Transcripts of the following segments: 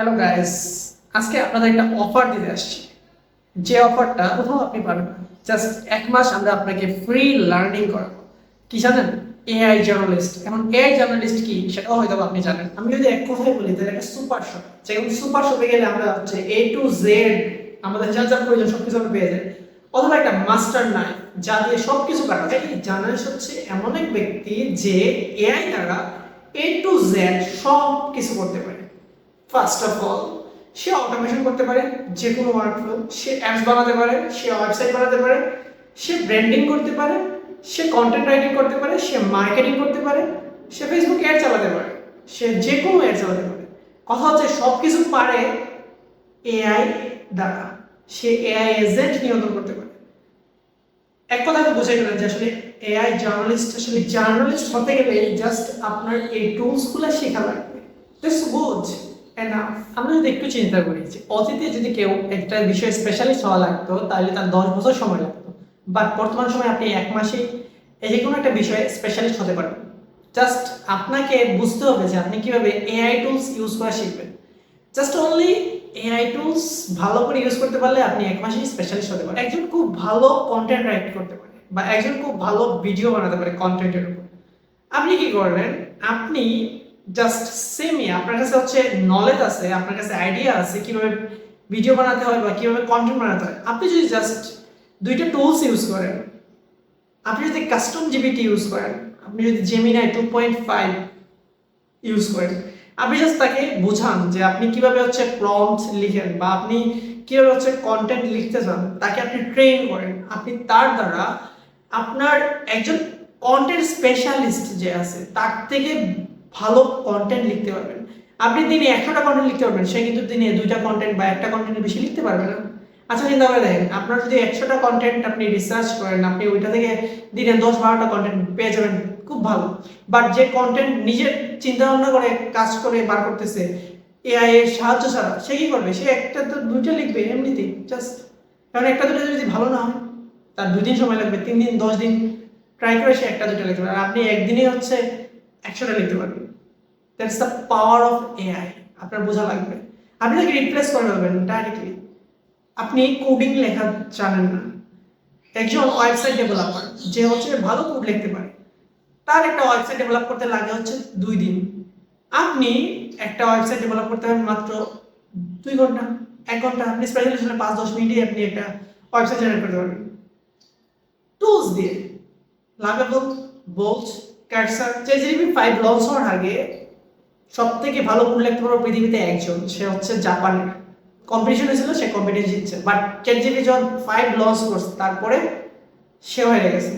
Hello guys, আজকে আপনাদের একটা অফার দিতে আসছি। যে অফারটা কোথাও আপনি পাবেন না। জাস্ট 1 মাস আমরা আপনাকে ফ্রি লার্নিং করাবো। কি জানেন? AI journalist. এখন এআই জার্নালিস্ট কি সেটাও হয়তো আপনি জানেন। আমি যদি এক কথায় বলি তাহলে একটা সুপার শপ, যেমন সুপার শপে গেলে আমরা হচ্ছে এ টু জেড আমাদের যা যা প্রয়োজন সবকিছু আমরা পেয়ে যাই, অথবা একটা মাস্টার নাই যা দিয়ে সবকিছু কাটা যায়। জার্নালিস্ট হচ্ছে এমন এক ব্যক্তি যে এআই দ্বারা এ টু জেড সব কিছু করতে পারে। First of all, say automation করতে পারে যে কোনো ওয়ার্কফ্লো, সে অ্যাপস বানাতে পারে, সে ওয়েবসাইট বানাতে পারে, সে ব্র্যান্ডিং করতে পারে, সে কন্টেন্ট রাইটিং করতে পারে, সে মার্কেটিং করতে পারে, সে ফেসবুক অ্যাড চালাতে পারে, সে যে কোনো অ্যাড চালাতে পারে। কথা হচ্ছে সব কিছু পারে এআই দ্বারা। সে এআই এজেন্ট নিয়ন্ত্রণ করতে পারে। এক কথা তো বুঝে গেলেন যে আসলে এআই জার্নালিস্ট, আসলে জার্নালিস্ট হতে গেলে জাস্ট আপনার এই টুলসগুলো শেখা লাগবে। This good enough. আমরা যদি একটু চিন্তা করি যে অতীতে যদি কেউ একটা বিষয়ে স্পেশালিস্ট হওয়া লাগতো তাহলে তার 10 বছর সময় লাগতো, বাট বর্তমান সময়ে আপনি 1 মাসেই এই যে কোনো একটা বিষয়ে স্পেশালিস্ট হতে পারবেন। জাস্ট আপনাকে বুঝতে হবে যে আপনি কিভাবে এআই টুলস ইউজ করা শিখবেন। জাস্ট অনলি এআই টুলস ভালো করে ইউজ করতে পারলে আপনি 1 মাসেই স্পেশালিস্ট হতে পারেন। একজন খুব ভালো কন্টেন্ট রাইট করতে পারে বা একজন খুব ভালো ভিডিও বানাতে পারে কন্টেন্টের উপর। আপনি কি করলেন? আপনি জাস্ট সেমই, আপনার কাছে হচ্ছে নলেজ আছে, আপনার কাছে আইডিয়া আছে কিভাবে ভিডিও বানাতে হয় বা কিভাবে কন্টেন্ট বানাতে হয়। আপনি যদি জাস্ট দুইটা টুলস ইউজ করেন, আপনি যদি কাস্টম জিপিটি ইউজ করেন, আপনি যদি জেমিনাই 2.5 ইউজ করেন, আপনি জাস্ট তাকে বোঝান যে আপনি কিভাবে হচ্ছে প্রম্পট লিখেন বা আপনি কিভাবে হচ্ছে কন্টেন্ট লিখতে চান, তাকে আপনি ট্রেন করেন, আপনি তার দ্বারা আপনার একজন কন্টেন্ট স্পেশালিস্ট যে আছে তার থেকে ভালো কন্টেন্ট লিখতে পারবেন। আপনি দিনে 100টা কন্টেন্ট লিখতে পারবেন, সে কিন্তু দিনে 2টা কন্টেন্ট বা একটা কন্টেন্টের বেশি লিখতে পারবে না। আচ্ছা চিন্তা করে দেখেন, আপনার যদি 100টা কন্টেন্ট আপনি রিসার্চ করেন, আপনি ওইটা থেকে দিনে 10-12টা কন্টেন্ট পেয়ে যাবেন, খুব ভালো। বাট যে কন্টেন্ট নিজের চিন্তা ভাবনা করে কাজ করে বার করতেছে এআই এর সাহায্য ছাড়া, সে কি করবে? সে একটা তো 2টা লিখবে এমনিতেই জাস্ট। কারণ একটা দুটো যদি ভালো না হয়, তার 2 দিন সময় লাগবে, 3 দিন 10 দিন ট্রাই করে সে একটা দুটো লিখতে পারে। আর আপনি একদিনে হচ্ছে 100টা লিখতে পারবেন। That's the power of AI. আপনার বোঝা লাগবে। আপনি তাকে রিপ্লেস করে ফেলবেন ডাইরেক্টলি। আপনি কোডিং লেখা জানেন না, একজন ওয়েবসাইট ডেভেলপার যে হচ্ছে ভালো কোড লিখতে পারে, তার একটা ওয়েবসাইট ডেভেলপ করতে লাগে হচ্ছে 2 দিন। আপনি একটা ওয়েবসাইট ডেভেলপ করতে হবে মাত্র 2 ঘন্টা, 1 ঘন্টা। আপনি স্পেশালিস্ট হলে 5-10 মিনিটে আপনি একটা ওয়েবসাইট জেনারেট করতে পারবেন টুলস দিয়ে। Lovable, Bolt, Cursor. ChatGPT 5 launch হওয়ার আগে সব থেকে ভালো কোড লিখতে পারো পৃথিবীতে একজন, সে হচ্ছে জাপানের। কম্পিটিশন হয়েছিল, সে কম্পিটিশন জিতছে, বাট ChatGPT যখন 5 লঞ্চ করছে তারপরে সে হয়ে গেছে।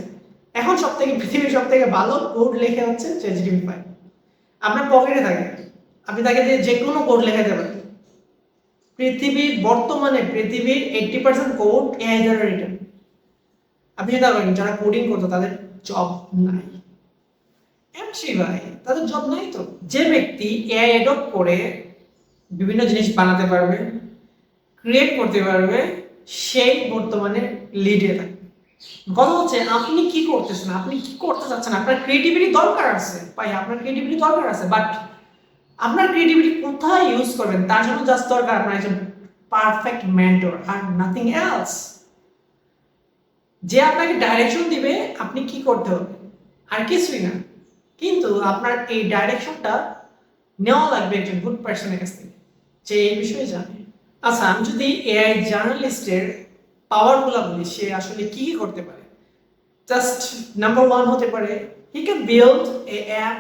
এখন সব থেকে পৃথিবীর সব থেকে ভালো কোড লেখা হচ্ছে ChatGPT 5। আপনার পকেটে থাকে, আপনি তাকে দিয়ে যে কোনো কোড লেখাতে পারেন। পৃথিবীর 80% কোড এআই দ্বারা রিটেন। আপনি যেটা বলেন যারা কোডিং করতো তাদের জব নাই, এমসি ভাই, তাদের জব নাই তো। যে ব্যক্তি এআই অ্যাডপ্ট করে বিভিন্ন জিনিস বানাতে পারবে, ক্রিয়েট করতে পারবে, সেই বর্তমানে লিডে থাকে। কথা হচ্ছে আপনি কি করতেছেন, আপনি কি করতে চাচ্ছেন। আপনার ক্রিয়েটিভিটি দরকার আছে ভাই, আপনার ক্রিয়েটিভিটি দরকার আছে, বাট আপনার ক্রিয়েটিভিটি কোথায় ইউজ করবেন তার জন্য জাস্ট দরকার আপনার একজন পারফেক্ট মেন্টর আর নাথিং এলস, যে আপনাকে ডাইরেকশন দিবে আপনি কি করতে হবে, আর কিছুই না। কিন্তু আপনার এই ডাইরেকশনটা নেওয়া লাগবে একজন গুড পার্সনের কাছ থেকে যে এই বিষয়ে জানে। আচ্ছা, আমি যদি এআই জার্নালিস্টের পাওয়ারগুলো বলি, সে আসলে কি কি করতে পারে। জাস্ট নাম্বার 1 হতে পারে, he can build a app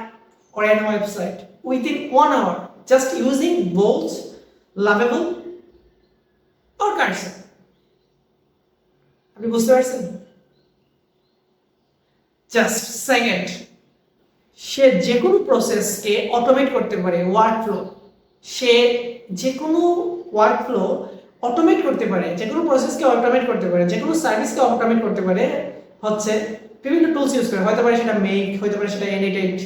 or an website within 1 hour just using Bolt, Lovable or Cursor. আপনি বুঝতে পারছেন? জাস্ট সেকেন্ড, সে যে কোনো প্রসেসকে অটোমেট করতে পারে। ওয়ার্কফ্লো, সে যে কোনো ওয়ার্কফ্লো অটোমেট করতে পারে, যে কোনো প্রসেসকে অটোমেট করতে পারে, যে কোনো সার্ভিসকে অটোমেট করতে পারে হচ্ছে বিভিন্ন টুলস ইউজ করে। হতে পারে সেটা মেক, হতে পারে সেটা এডিটেড,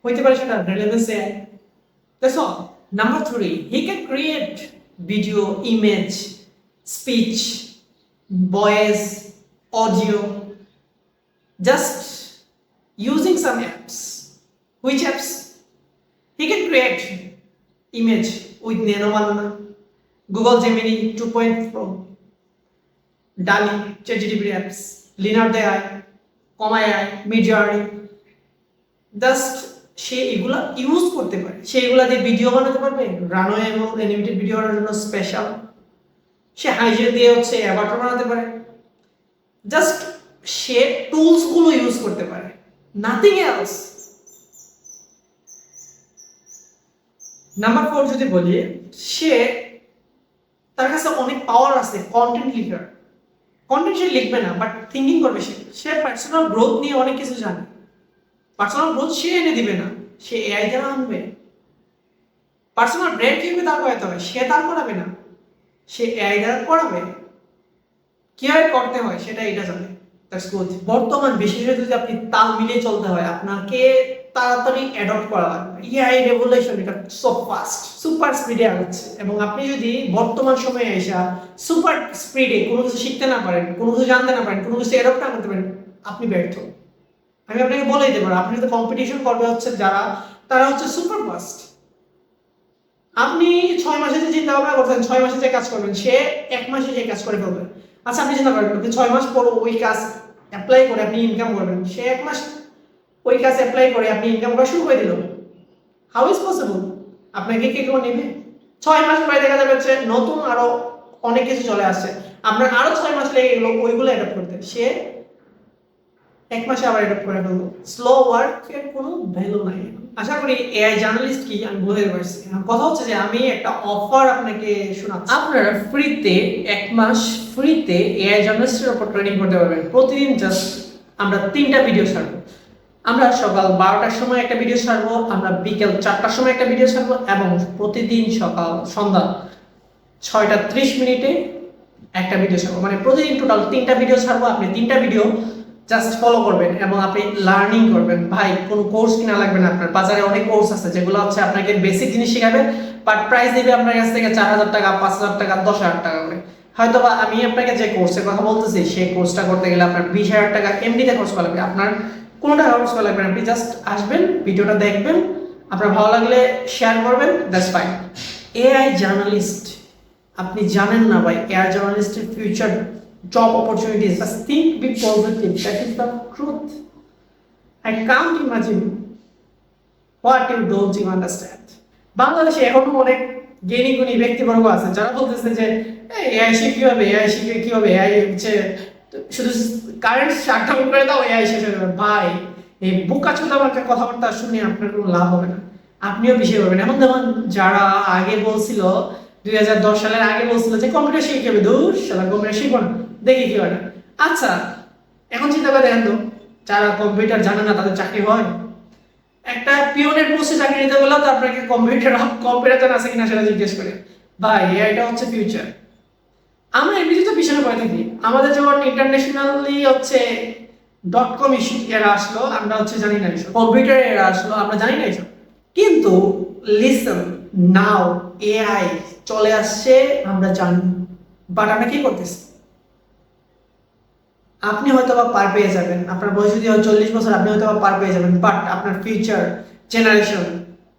হতে পারে সেটা relevance AI. That's all. Number 3, he can create video, image, speech, voice, audio, just using some apps. Which apps? He can create image, with nano বানানো, গুগল জেমিনি 2.4, ডালি, চ্যাটজিপিটি অ্যাপস, লিনার্ড এআই, কমা AI, Midjourney, just সে এগুলা use করতে পারে, সে এগুলা দিয়ে video বানাতে পারবে, runway এবং অ্যানিমেটেড ভিডিও বানানোর জন্য স্পেশাল, সে হাইজে দিয়ে হচ্ছে অ্যাভাটার বানাতে পারে, জাস্ট সে টুলস গুলো ইউজ করতে পারে, নাথিং এলস। নাম্বার 4 যদি বলি, সে তার কাছে অনেক পাওয়ার আছে কন্টেন্ট লিখার। কন্টেন্ট সে লিখবে না, বাট থিঙ্কিং করবে। সে পার্সোনাল গ্রোথ নিয়ে অনেক কিছু জানে। পার্সোনাল গ্রোথ সে এনে দিবে না, সে এআই দ্বারা আনবে। পার্সোনাল ব্র্যান্ড কিভাবে দাঁড় করাতে হয় সে দাঁড় করাবে না, সে এআই দ্বারা করাবে। কিভাবে করতে হয় সেটা এটা জানে। That's good. বর্তমান বিশেষত যদি আপনি তাল মিলিয়ে চলতে হয়, আপনাকে তাড়াতাড়ি অ্যাডপ্ট করা লাগবে। এআই রেভলিউশন এটা সো ফাস্ট, সুপার স্পিডে আগাচ্ছে, এবং আপনি যদি বর্তমান সময়ে এসে সুপার স্পিডে কোনো কিছু শিখতে না পারেন, কোনো কিছু জানতে না পারেন, কোনো কিছু অ্যাডপ্ট না করতে পারেন, আপনি ব্যর্থ। আমি আপনাকে বলে দিতে পারবো, আপনি যদি কম্পিটিশন করবে হচ্ছে যারা, তারা হচ্ছে সুপার ফাস্ট। আপনি 6 মাসে যে চিন্তা ভাবনা করছেন 6 মাসে যে কাজ করবেন, সে 1 মাসে যে কাজ করে ফেলবে। আচ্ছা, আপনি চিন্তা করেন, আপনি 6 মাস পর ওই কাজ অ্যাপ্লাই করে আপনি ইনকাম করবেন, সে 1 মাস ওই কাজ অ্যাপ্লাই করে আপনি ইনকাম করা শুরু করে দিল। How is possible? আপনাকে কে কেউ নেবে? 6 মাস পরে দেখা যাবে যে নতুন আরো অনেক কিছু চলে আসছে, আপনার আরো 6 মাস লেগে গেল ওইগুলো অ্যাডাপ্ট করতে, সে 1 মাসে আবার অ্যাডাপ্ট করে ফেলবো। স্লো ওয়ার্কের কোনো ভ্যালু নাই। আশা করি এআই জার্নালিস্ট কি আমি বুঝতে পারছি। কথা হচ্ছে যে আমি একটা অফার আপনাকে শোনাচ্ছি। আপনারা ফ্রিতে 1 মাস ফ্রিতে এআই জার্নালিস্টের উপর ট্রেনিং করতে পারবেন। প্রতিদিন জাস্ট আমরা 3টা ভিডিও ছাড়বো। আমরা সকাল 12টার সময় একটা ভিডিও ছাড়বো, আমরা বিকেল 4টার সময় একটা ভিডিও ছাড়বো, এবং প্রতিদিন সন্ধ্যা 6টা 30 মিনিটে একটা ভিডিও ছাড়বো। মানে প্রতিদিন টোটাল 3টা ভিডিও ছাড়বো। আপনি 3টা ভিডিও জাস্ট ফলো করবেন এবং আপনি লার্নিং করবেন। ভাই, কোনো কোর্স কিনা লাগবে না আপনার। বাজারে অনেক কোর্স আছে যেগুলো হচ্ছে আপনাকে বেসিক জিনিস শেখাবে, বাট প্রাইস দিবে আপনার কাছ থেকে 4000 টাকা, 5000 টাকা, 10000 টাকা করে। হয়তোবা আমি আপনাকে যে কোর্সের কথা বলতেছি, সেই কোর্সটা করতে গেলে আপনার 20000 টাকা এমনিতে খরচ করা লাগবে। আপনার কোনো টাকা খরচ করা লাগবে না। আপনি জাস্ট আসবেন, ভিডিওটা দেখবেন, আপনার ভালো লাগলে শেয়ার করবেন, দ্যাটস ফাইন। এআই জার্নালিস্ট, আপনি জানেন না ভাই, এআই জার্নালিস্টের future job opportunities. Just think, be positive. That is the truth. I can't imagine what you don't even understand. বাংলাদেশে এখনো অনেক জ্ঞানী গুণী ব্যক্তিবর্গ আছে যারা বলতেছে যে এআই শিখতে হবে, এআই শিখে কি হবে, এআই হচ্ছে শুধু কারেন্ট শাটডাউন করে দাও, এআই শেষ হয়ে যাবে। ভাই, এই বোকা চোদা বাঁকা কথাবার্তা শুনে আপনার কোনো লাভ হবে না, আপনিও পিছিয়ে পড়বেন। এখন যেমন যারা আগে বলছিল 2010 সালের আগে বলছিল যে কম্পিউটার শিখতে হবে, দূর শালা কম্পিউটার শিখবো না, দেখি কি হয় না। আচ্ছা, এখন চিন্তা করে দেখেন তো, যারা কম্পিউটার জানে না তাদের চাকরি হয়? একটা পিওনের পোস্টে চাকরি নিতে বললেও তো আপনাকে কম্পিউটার জানা আছে কিনা সেটা জিজ্ঞেস করে। ভাই, এটা হচ্ছে ফিউচার। আমরা এমনিতে তো পিছনে পড়ে থাকি। আমাদের যখন ইন্টারন্যাশনালি হচ্ছে .com এরা আসলো, আমরা হচ্ছে জানি না এসব। কম্পিউটার এরা আসলো, আমরা জানি না এসব। কিন্তু লিসন নাও, এআই চলে আসছে, আমরা জানি, বাট আমরা কি করতেছি? আপনি হয়তো বা পার পেয়ে যাবেন, আপনার বয়স যদি হয় 40 বছর, আপনি হয়তো বা পার পেয়ে যাবেন, বাট আপনার ফিউচার জেনারেশন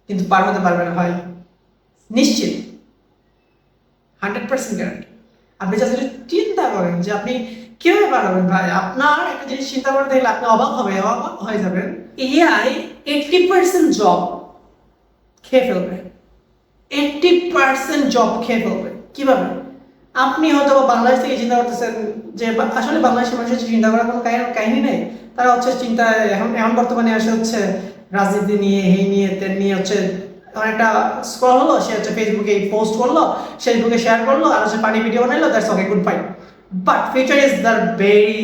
কিন্তু পার হতে পারবে না ভাই, নিশ্চিত, 100% গ্যারান্টি। আপনি জাস্ট চিন্তা করেন যে আপনি কিভাবে পার হবেন। ভাই, আপনার একটা জিনিস চিন্তা করতে গেলে আপনি অবাক হয়ে যাবেন। এআই 80% জব খেয়ে ফেলবে, 80% জব খেয়ে ফেলবে। কিভাবে? আপনি হয়তো বাংলাদেশ থেকে চিন্তা করতেছেন যে আসলে বাংলাদেশের মানুষের চিন্তা করার কোনো কাহিনী নেই। তারা হচ্ছে চিন্তা এখন বর্তমানে আসে হচ্ছে রাজনীতি নিয়ে, এই নিয়ে, তেল নিয়ে, হচ্ছে একটা স্ক্রল হলো, সে হচ্ছে ফেসবুকে পোস্ট করলো, ফেসবুকে শেয়ার করলো, আর হচ্ছে পানি ভিডিও বানাইলো, that's okay, good fine. But future is the very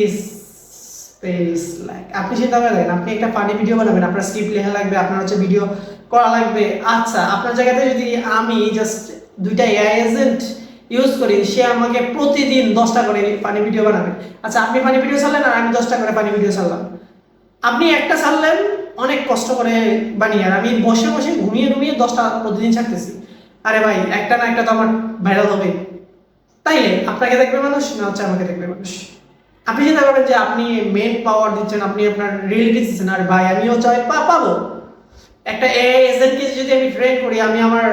like, আপনি চিন্তা করে দেখেন, আপনি একটা ফানি ভিডিও বানাবেন, আপনার স্ক্রিপ্ট লেখা লাগবে, আপনার হচ্ছে ভিডিও করা লাগবে। আচ্ছা, আপনার জায়গাতে যদি আমি জাস্ট 2টা এআই এজেন্ট ইউজ করি, সে আমাকে প্রতিদিন 10টা করে ফানি ভিডিও বানাবে। আচ্ছা, আপনি ফানি ভিডিও ছাড়লেন আর আমি 10টা করে ফানি ভিডিও ছাড়লাম। আপনি একটা ছাড়লেন অনেক কষ্ট করে বানিয়ে, আর আমি বসে বসে ঘুমিয়ে 10টা প্রতিদিন ছাড়তেছি। আরে ভাই, একটা না একটা তো আমার ভাইরাল হবে। তাইলে আপনাকে দেখবে মানুষ, না হচ্ছে আমাকে দেখবে মানুষ? আপনি চিন্তা করেন যে আপনি মেন পাওয়ার দিচ্ছেন, আপনি আপনার রিয়েলিটি দিচ্ছেন, আর ভাই আমিও চাই পাবো। একটা এআই এজেন্টকে যদি আমি ট্রেন করি, আমি আমার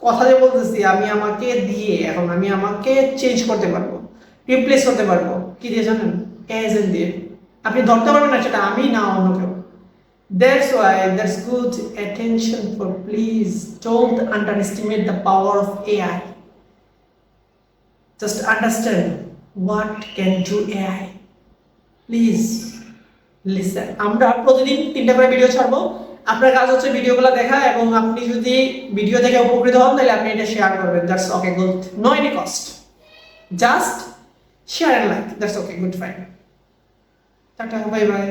কথা যে বলতেছি আমি আমাকে দিয়ে এখন আমি আমাকে চেঞ্জ করতে পারবো, রিপ্লেস করতে পারবো কি দিয়ে জানেন? এজেন্ট দিয়ে। আপনি ধরতে পারবেন না সেটা আমি না অন্য কেউ। That's why that's good attention for please don't underestimate the power of AI. Just understand what can do AI. Please listen. আমরা প্রতিদিন 3টা করে ভিডিও ছাড়বো। আপনার কাজ হচ্ছে ভিডিওগুলো দেখা এবং আপনি যদি ভিডিও দেখে উপকৃত হন তাহলে আপনি এটা শেয়ার করবেন। That's okay, good. No any cost. Just share and like. That's okay, good, fine. Tata, bye bye.